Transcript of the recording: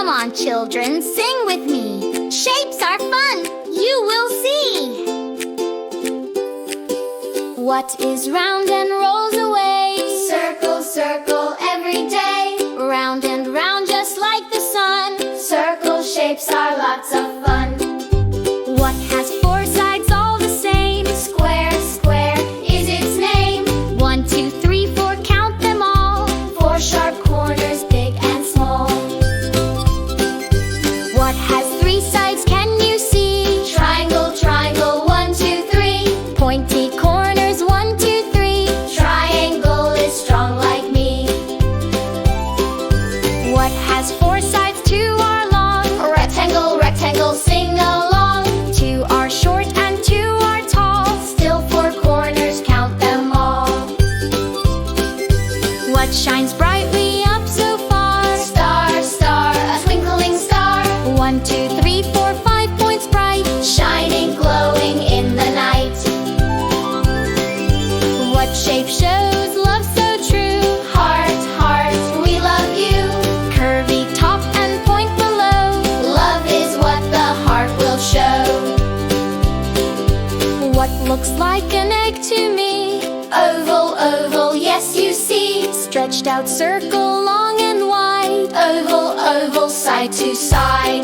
Come on, children, sing with me. Shapes are fun, you will see. What is round and rolls away? Circle, circle every day. Round and round just like the sun. Circle shapes are lots of fun. What has four sides all the same? Square, square is its name. 1, 2, 3, 4, count them all. Four sharp corners, big and small. What has 3 sides, can you see? Triangle, triangle, 1, 2, 3. Pointy corners, 1, 2, 3. Triangle is strong like me. What has 4 sides, 2 are long? Rectangle, rectangle, sing along. 2 are short and 2 are tall. Still 4 corners, count them all. What shines brightly up so far? Star, star, a twinkling star. 1, 2, 3, 4, 5 points bright. Shining, glowing in the night. What shape shows love so true? Heart, heart, we love you. Curvy top and point below. Love is what the heart will show. What looks like an egg to me? Oval, oval, yes you see. Stretched out circle long and wide. Oval, oval, side to side.